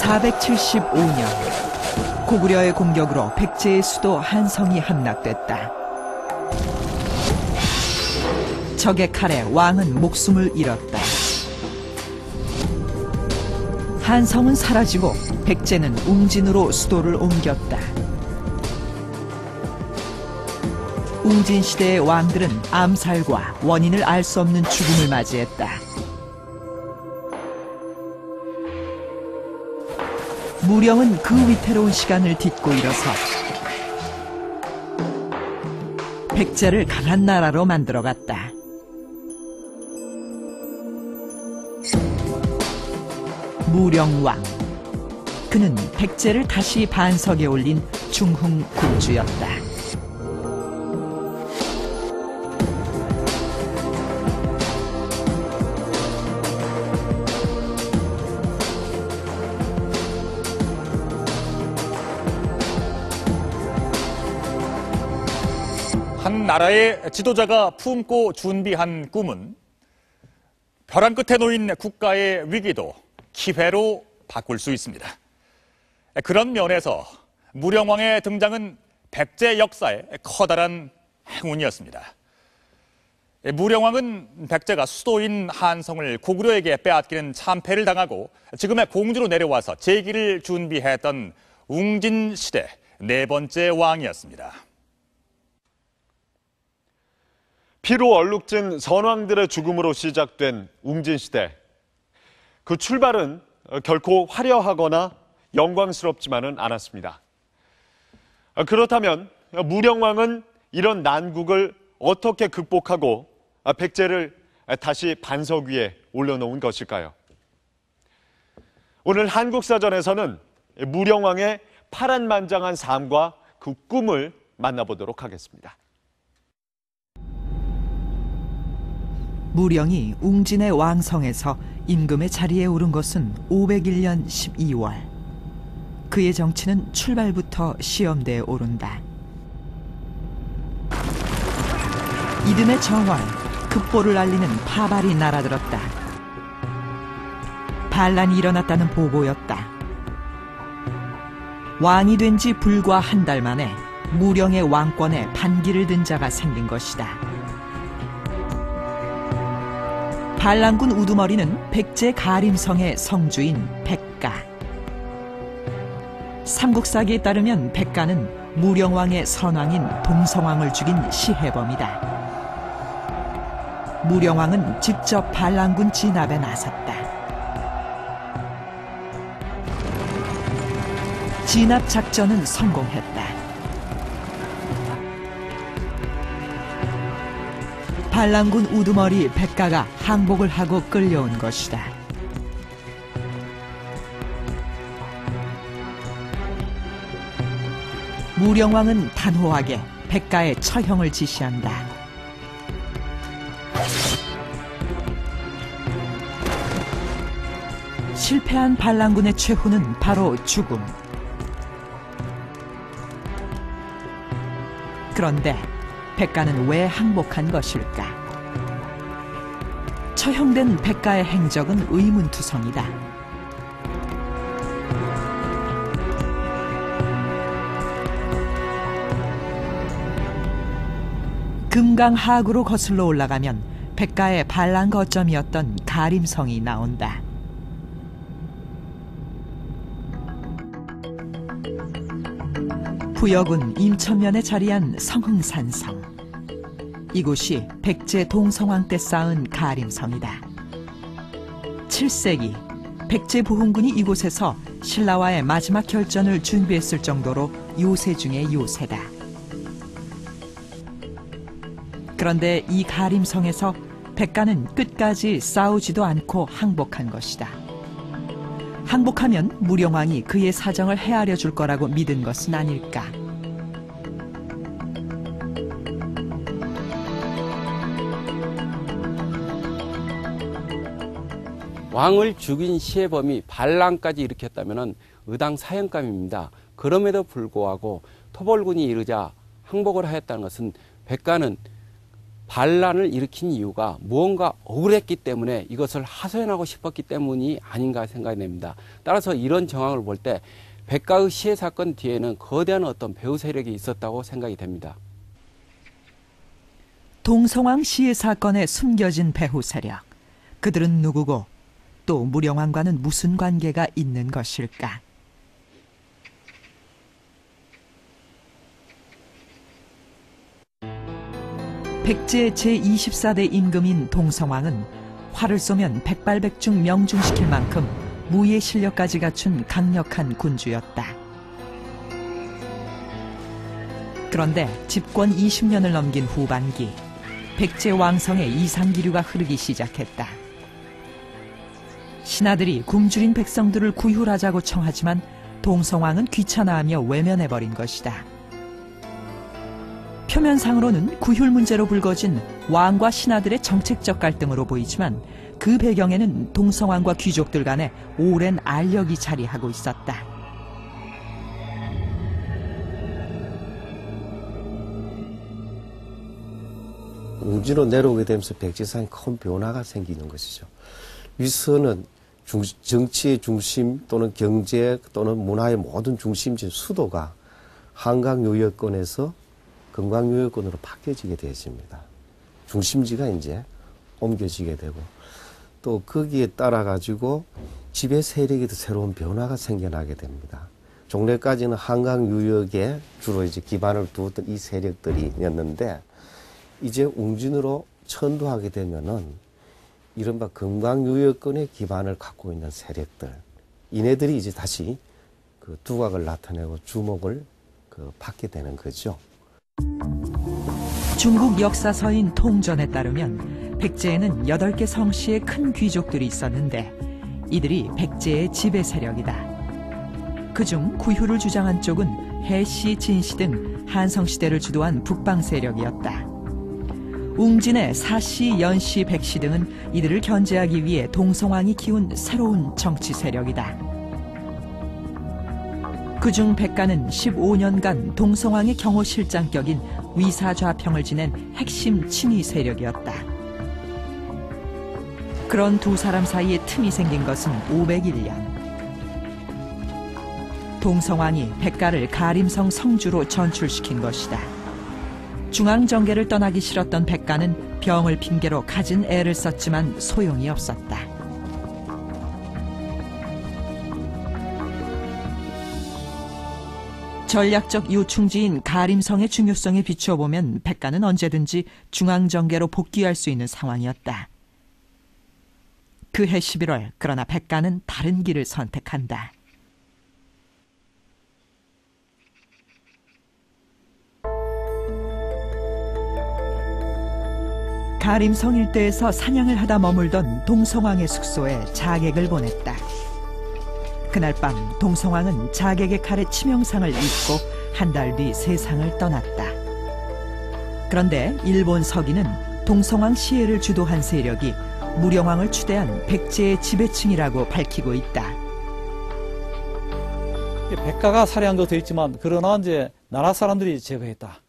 475년 고구려의 공격으로 백제의 수도 한성이 함락됐다. 적의 칼에 왕은 목숨을 잃었다. 한성은 사라지고 백제는 웅진으로 수도를 옮겼다. 웅진 시대의 왕들은 암살과 원인을 알 수 없는 죽음을 맞이했다. 무령은 그 위태로운 시간을 딛고 일어서 백제를 강한 나라로 만들어갔다. 무령왕. 그는 백제를 다시 반석에 올린 중흥군주였다. 한 나라의 지도자가 품고 준비한 꿈은 벼랑 끝에 놓인 국가의 위기도 기회로 바꿀 수 있습니다. 그런 면에서 무령왕의 등장은 백제 역사의 커다란 행운이었습니다. 무령왕은 백제가 수도인 한성을 고구려에게 빼앗기는 참패를 당하고 지금의 공주로 내려와서 재기를 준비했던 웅진 시대 네 번째 왕이었습니다. 피로 얼룩진 선왕들의 죽음으로 시작된 웅진시대. 그 출발은 결코 화려하거나 영광스럽지만은 않았습니다. 그렇다면 무령왕은 이런 난국을 어떻게 극복하고 백제를 다시 반석 위에 올려놓은 것일까요? 오늘 한국사전에서는 무령왕의 파란만장한 삶과 그 꿈을 만나보도록 하겠습니다. 무령이 웅진의 왕성에서 임금의 자리에 오른 것은 501년 12월. 그의 정치는 출발부터 시험대에 오른다. 이듬해 정월, 급보를 알리는 파발이 날아들었다. 반란이 일어났다는 보고였다. 왕이 된 지 불과 한 달 만에 무령의 왕권에 반기를 든 자가 생긴 것이다. 반란군 우두머리는 백제 가림성의 성주인 백가. 삼국사기에 따르면 백가는 무령왕의 선왕인 동성왕을 죽인 시해범이다. 무령왕은 직접 반란군 진압에 나섰다. 진압 작전은 성공했다. 반란군 우두머리 백가가 항복을 하고 끌려온 것이다. 무령왕은 단호하게 백가의 처형을 지시한다. 실패한 반란군의 최후는 바로 죽음. 그런데 백가는 왜 항복한 것일까? 처형된 백가의 행적은 의문투성이다. 금강하구로 거슬러 올라가면 백가의 반란 거점이었던 가림성이 나온다. 부여군 임천면에 자리한 성흥산성. 이곳이 백제 동성왕 때 쌓은 가림성이다. 7세기 백제 부흥군이 이곳에서 신라와의 마지막 결전을 준비했을 정도로 요새 중의 요새다. 그런데 이 가림성에서 백가는 끝까지 싸우지도 않고 항복한 것이다. 항복하면 무령왕이 그의 사정을 헤아려 줄 거라고 믿은 것은 아닐까. 왕을 죽인 시해범이 반란까지 일으켰다면 의당 사형감입니다. 그럼에도 불구하고 토벌군이 이르자 항복을 하였다는 것은 백가는 반란을 일으킨 이유가 무언가 억울했기 때문에 이것을 하소연하고 싶었기 때문이 아닌가 생각이 됩니다. 따라서 이런 정황을 볼 때 백가의 시해 사건 뒤에는 거대한 어떤 배후 세력이 있었다고 생각이 됩니다. 동성왕 시해 사건에 숨겨진 배후 세력. 그들은 누구고 또 무령왕과는 무슨 관계가 있는 것일까? 백제 제24대 임금인 동성왕은 활을 쏘면 백발백중 명중시킬 만큼 무예 실력까지 갖춘 강력한 군주였다. 그런데 집권 20년을 넘긴 후반기, 백제 왕성의 이상기류가 흐르기 시작했다. 신하들이 굶주린 백성들을 구휼하자고 청하지만 동성왕은 귀찮아하며 외면해버린 것이다. 표면상으로는 구휼 문제로 불거진 왕과 신하들의 정책적 갈등으로 보이지만 그 배경에는 동성왕과 귀족들 간의 오랜 알력이 자리하고 있었다. 웅진으로 내려오게 되면서 백제사에 큰 변화가 생기는 것이죠. 위서는 정치의 중심 또는 경제 또는 문화의 모든 중심지 수도가 한강 요역권에서 금강 요역권으로 바뀌어지게 되었습니다. 중심지가 이제 옮겨지게 되고 또 거기에 따라 가지고 지배 세력에도 새로운 변화가 생겨나게 됩니다. 종래까지는 한강 유역에 주로 이제 기반을 두었던 이 세력들이었는데 이제 웅진으로 천도하게 되면은 이른바 금강 유역권의 기반을 갖고 있는 세력들, 이네들이 이제 다시 그 두각을 나타내고 주목을 받게 되는 거죠. 중국 역사서인 통전에 따르면 백제에는 8개 성씨의 큰 귀족들이 있었는데 이들이 백제의 지배 세력이다. 그중 구휼을 주장한 쪽은 해씨, 진씨 등 한성시대를 주도한 북방 세력이었다. 웅진의 사씨, 연씨, 백씨 등은 이들을 견제하기 위해 동성왕이 키운 새로운 정치 세력이다. 그중 백가는 15년간 동성왕의 경호실장격인 위사좌평을 지낸 핵심 친위 세력이었다. 그런 두 사람 사이에 틈이 생긴 것은 501년. 동성왕이 백가를 가림성 성주로 전출시킨 것이다. 중앙정계를 떠나기 싫었던 백가는 병을 핑계로 갖은 애를 썼지만 소용이 없었다. 전략적 요충지인 가림성의 중요성에 비추어보면 백가는 언제든지 중앙정계로 복귀할 수 있는 상황이었다. 그해 11월, 그러나 백가는 다른 길을 선택한다. 가림성 일대에서 사냥을 하다 머물던 동성왕의 숙소에 자객을 보냈다. 그날 밤 동성왕은 자객의 칼에 치명상을 입고 한 달 뒤 세상을 떠났다. 그런데 일본 서기는 동성왕 시해를 주도한 세력이 무령왕을 추대한 백제의 지배층이라고 밝히고 있다. 백가가 살해한 것도 있지만 그러나 이제 나라 사람들이 제거했다.